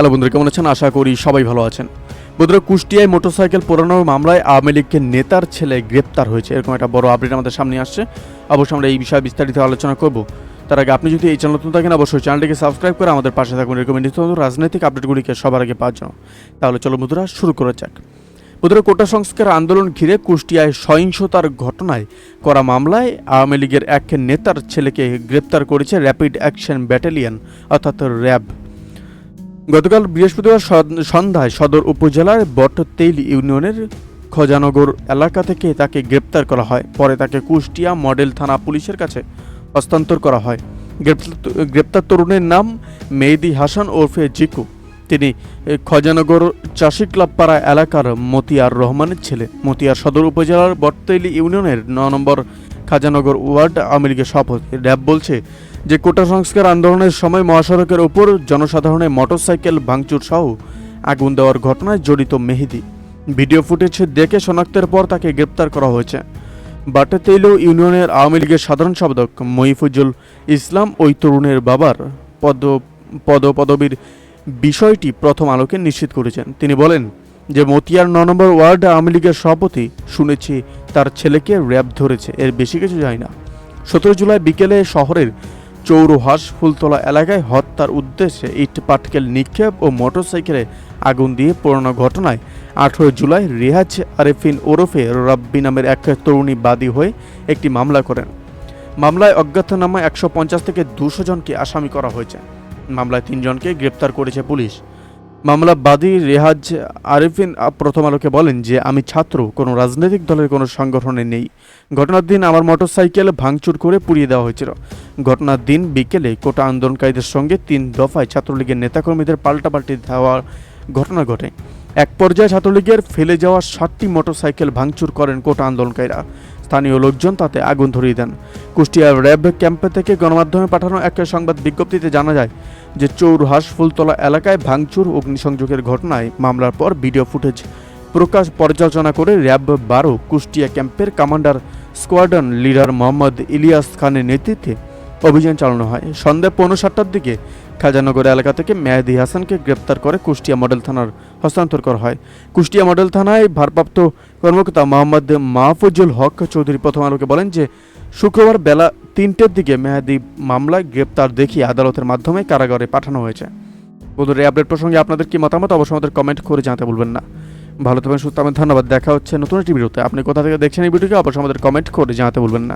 Hello বন্ধুরা, কেমন আছেন? আশা করি সবাই ভালো আছেন। বন্ধুরা, কুষ্টিয়ায় মোটরসাইকেল পোড়ানোর মামলায় আওয়ামী লীগের নেতার ছেলে গ্রেপ্তার হয়েছে, এরকম একটা বড় আপডেট আমাদের সামনে আসছে। অবশ্যই আমরা এই বিষয়ে বিস্তারিত আলোচনা করব। তার আগে আপনি যদি এই চ্যানেল নতুন থাকেন, অবশ্যই চ্যানেলটিকে সাবস্ক্রাইব করে আমাদের পাশে থাকুন রেকমেন্ডিত রাজনৈতিক আপডেটগুলিকে সবার আগে পাওয়ার জন্য। তাহলে চলো বন্ধুরা, শুরু করা যাক। বন্ধুরা, কোটা সংস্কার আন্দোলন ঘিরে কুষ্টিয়ায় সহিংসতার ঘটনায় করা মামলায় আওয়ামী লীগের এক নেতার ছেলেকে গ্রেপ্তার করেছে র্যাপিড অ্যাকশন ব্যাটালিয়ন অর্থাৎ র্যাব। গতকাল বৃহস্পতিবার সন্ধ্যায় সদর উপজেলার বটতেইল ইউনিয়নের খজানগর এলাকা থেকে তাকে গ্রেপ্তার করা হয়। পরে তাকে কুষ্টিয়া মডেল থানা পুলিশের কাছে হস্তান্তর করা হয়। গ্রেপ্তার তরুণের নাম মেহেদি হাসান ওরফে জিকু। তিনি খজানগর চাষি ক্লাব পাড়া এলাকার মতিয়ার রহমানের ছেলে। মতিয়ার সদর উপজেলার বটতেইল ইউনিয়নের ৯ নম্বর খাজানগর ওয়ার্ড আওয়ামী লীগের সভাপতি। র্যাব বলছে যে কোটা সংস্কার আন্দোলনের সময় মহাসড়কের ওপর জনসাধারণের মোটরসাইকেল ভাঙচুর সহ আগুন দেওয়ার ঘটনায় জড়িত মেহেদি। ভিডিও ফুটেজ দেখে শনাক্তের পর তাকে গ্রেপ্তার করা হয়েছে। বাটাতেইল ইউনিয়নের আওয়ামী লীগের সাধারণ সম্পাদক মহিফুজুল ইসলাম ওই তরুণের বাবার পদবীর বিষয়টি প্রথম আলোকে নিশ্চিত করেছেন। তিনি বলেন যে মতিয়ার ৯ নম্বর ওয়ার্ড আওয়ামী লীগের সভাপতি শুনেছি তার ছেলেকে র্যাব ধরেছে, এর বেশি কিছু যায় না। ১৭ জুলাই বিকেলে শহরের চৌরহাস ফুলতলা এলাকায় হত্যার উদ্দেশ্যে ইট পাটকেল নিক্ষেপ ও মোটরসাইকেলে আগুন দিয়ে পোড়ানো ঘটনায় ১৮ জুলাই রেহাজ আরেফিন ওরফে রাব্বি নামের এক তরুণী বাদী হয়ে একটি মামলা করেন। মামলায় অজ্ঞাতনামা ১৫০ থেকে ২০০ জনকে আসামি করা হয়েছে। মামলায় ৩ জনকে গ্রেপ্তার করেছে পুলিশ। মামলা বাদী রেহাজ আরেফিন প্রথম আলোকে বলেন যে আমি ছাত্র, কোনো রাজনৈতিক দলের কোনো সংগঠনে নেই। ঘটনার দিন আমার মোটরসাইকেল ভাঙচুর করে পুড়িয়ে দেওয়া হয়েছিল। ঘটনার দিন বিকেলে কোটা আন্দোলনকারীদের সঙ্গে ৩ দফায় ছাত্রলীগের নেতাকর্মীদের পাল্টাপাল্টি দেওয়ার ঘটনা ঘটে। এক পর্যায়ে ছাত্রলীগের ফেলে যাওয়া ৭টি মোটরসাইকেল ভাঙচুর করেন কোটা আন্দোলনকারীরা। স্থানীয় লোকজন তাতে আগুন ধরিয়ে দেন। কুষ্টিয়া র্যাব ক্যাম্পে থেকে গণমাধ্যমে পাঠানো এক সংবাদ বিজ্ঞপ্তিতে জানা যায় যে চৌরহাস ফুলতলা এলাকায় ভাঙচুর অগ্নিসংযোগের ঘটনায় মামলার পর ভিডিও ফুটেজ পর্যালোচনা করে র্যাব ১২ কুষ্টিয়া ক্যাম্পের commander squadron leader Mohammad Ilias খানের নেতৃত্বে অভিযান চালানো হয়। সন্ধ্যা ৫:৩০টার দিকে খাজানগর এলাকা থেকে মেহেদি হাসানকে গ্রেপ্তার করে কুষ্টিয়া মডেল থানার হস্তান্তর করা হয়। কুষ্টিয়া মডেল থানায় ভারপ্রাপ্ত কর্মকর্তা মোহাম্মদ মাহফুজুল হক চৌধুরী প্রথম আলোকে বলেন যে শুক্রবার বেলা ৩টের দিকে মেহেদি মামলায় গ্রেপ্তার দেখিয়ে আদালতের মাধ্যমে কারাগারে পাঠানো হয়েছে। বন্ধুরা, এই আপডেট প্রসঙ্গে আপনাদের কি মতামত অবশ্যই আমাদের কমেন্ট করে জানাতে ভুলবেন না। ভালো থাকবেন, সুস্থ থাকবেন, ধন্যবাদ। দেখা হচ্ছে নতুন একটি ভিডিওতে। আপনি কোথা থেকে দেখছেন এই ভিডিওকে অবশ্যই আমাদের কমেন্ট করে জানাতে ভুলবেন না।